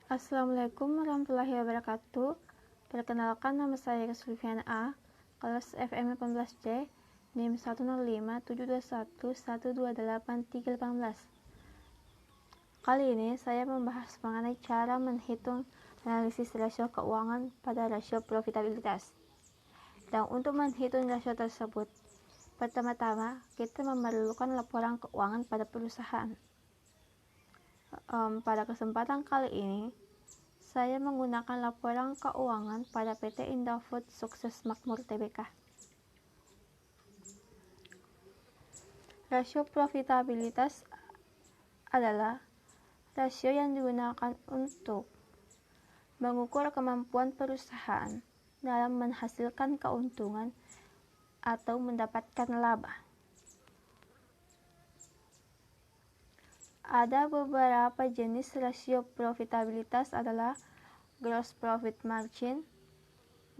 Assalamualaikum warahmatullahi wabarakatuh. Perkenalkan, nama saya Sulfiana A, kelas FM 18C, NIM 1057221128318. Kali ini saya membahas mengenai cara menghitung analisis rasio keuangan pada rasio profitabilitas. Dan untuk menghitung rasio tersebut, pertama-tama kita memerlukan laporan keuangan pada perusahaan. Pada kesempatan kali ini, saya menggunakan laporan keuangan pada PT Indofood Sukses Makmur Tbk. Rasio profitabilitas adalah rasio yang digunakan untuk mengukur kemampuan perusahaan dalam menghasilkan keuntungan atau mendapatkan laba. Ada beberapa jenis rasio profitabilitas adalah gross profit margin,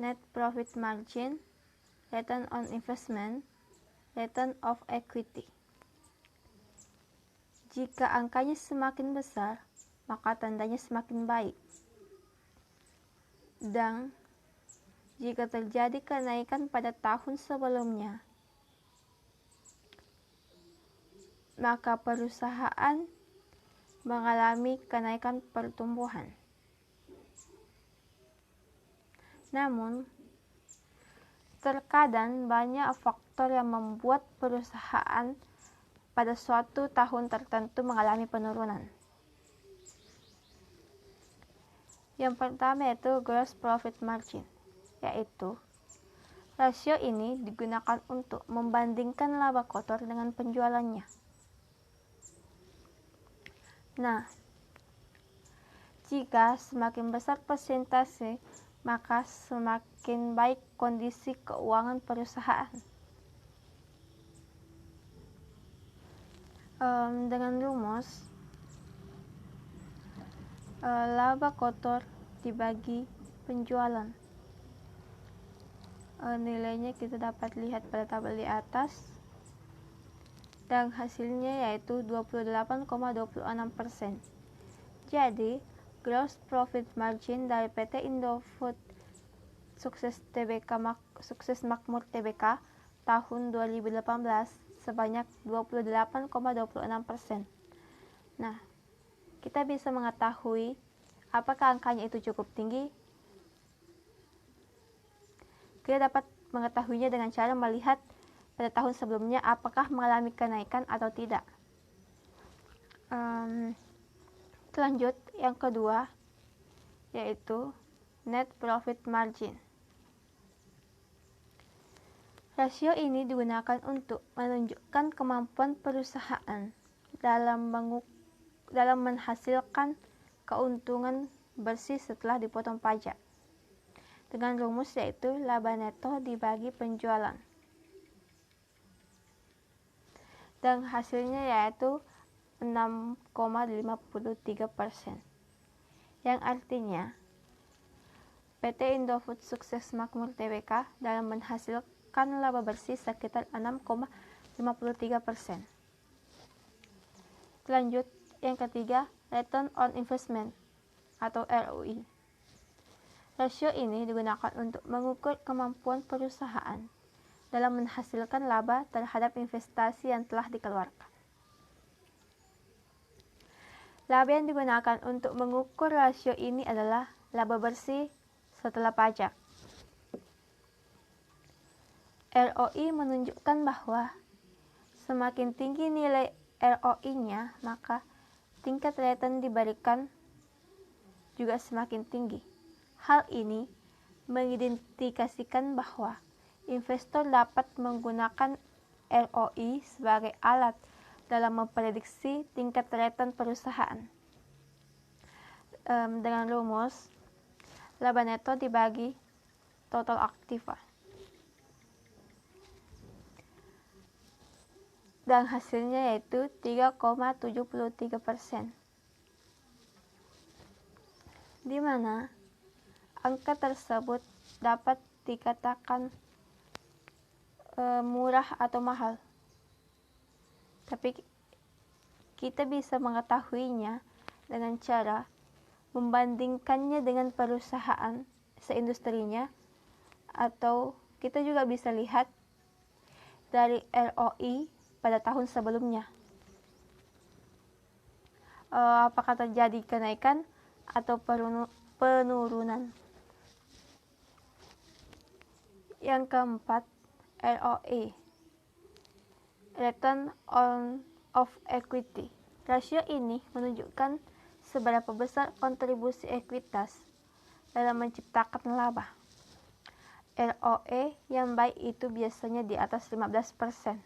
net profit margin, return on investment, return of equity. Jika angkanya semakin besar, maka tandanya semakin baik. Dan jika terjadi kenaikan pada tahun sebelumnya, maka perusahaan mengalami kenaikan pertumbuhan. Namun, terkadang banyak faktor yang membuat perusahaan pada suatu tahun tertentu mengalami penurunan. Yang pertama yaitu gross profit margin, yaitu rasio ini digunakan untuk membandingkan laba kotor dengan penjualannya. Nah, jika semakin besar persentase, maka semakin baik kondisi keuangan perusahaan. Dengan rumus, laba kotor dibagi penjualan. Nilainya kita dapat lihat pada tabel di atas. Dan hasilnya yaitu 28,26%. Jadi, gross profit margin dari PT Indofood Sukses Makmur Tbk tahun 2018 sebanyak 28,26%. Nah, kita bisa mengetahui apakah angkanya itu cukup tinggi. Kita dapat mengetahuinya dengan cara melihat pada tahun sebelumnya apakah mengalami kenaikan atau tidak. Lanjut, yang kedua yaitu net profit margin. Rasio ini digunakan untuk menunjukkan kemampuan perusahaan dalam menghasilkan keuntungan bersih setelah dipotong pajak. Dengan rumus yaitu laba neto dibagi penjualan. Dan hasilnya yaitu 6,53%. Yang artinya PT Indofood Sukses Makmur Tbk dalam menghasilkan laba bersih sekitar 6,53%. Lanjut, yang ketiga, return on investment atau ROI. Rasio ini digunakan untuk mengukur kemampuan perusahaan dalam menghasilkan laba terhadap investasi yang telah dikeluarkan. Laba yang digunakan untuk mengukur rasio ini adalah laba bersih setelah pajak. ROI menunjukkan bahwa semakin tinggi nilai ROI-nya, maka tingkat return diberikan juga semakin tinggi. Hal ini mengidentifikasikan bahwa investor dapat menggunakan ROI sebagai alat dalam memprediksi tingkat return perusahaan. Dengan rumus laba neto dibagi total aktiva. Dan hasilnya yaitu 3,73%. Di mana angka tersebut dapat dikatakan murah atau mahal. Tapi kita bisa mengetahuinya dengan cara membandingkannya dengan perusahaan seindustrinya, atau kita juga bisa lihat dari ROI pada tahun sebelumnya. Apakah terjadi kenaikan atau penurunan. Yang keempat, ROE, Return on of Equity. Rasio ini menunjukkan seberapa besar kontribusi ekuitas dalam menciptakan laba. ROE yang baik itu biasanya di atas 15%.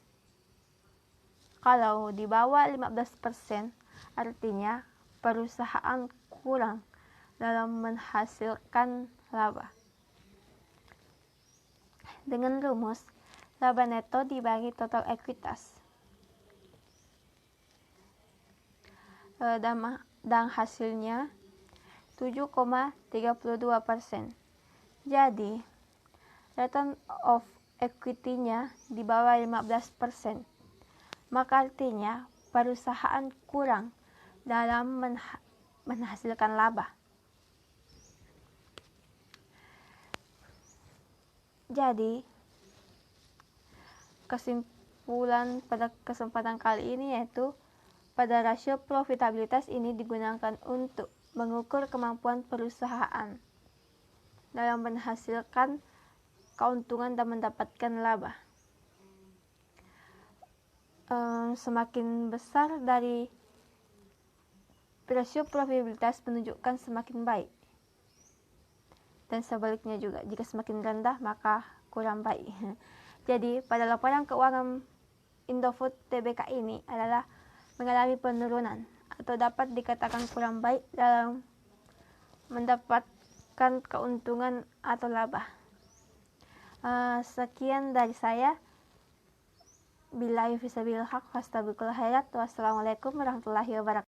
Kalau di bawah 15%, artinya perusahaan kurang dalam menghasilkan laba. Dengan rumus laba neto dibagi total ekuitas, dan hasilnya 7,32%. Jadi return of equity-nya di bawah 15%. Maka artinya perusahaan kurang dalam menghasilkan laba. Jadi, kesimpulan pada kesempatan kali ini yaitu pada rasio profitabilitas ini digunakan untuk mengukur kemampuan perusahaan dalam menghasilkan keuntungan dan mendapatkan laba. Semakin besar dari rasio profitabilitas menunjukkan semakin baik, dan sebaliknya juga, jika semakin rendah maka kurang baik. Jadi pada laporan keuangan Indofood Tbk ini adalah mengalami penurunan atau dapat dikatakan kurang baik dalam mendapatkan keuntungan atau laba. Sekian dari saya. Billahi fisabilil haq, fastabiqul khairat. Wassalamualaikum warahmatullahi wabarakatuh.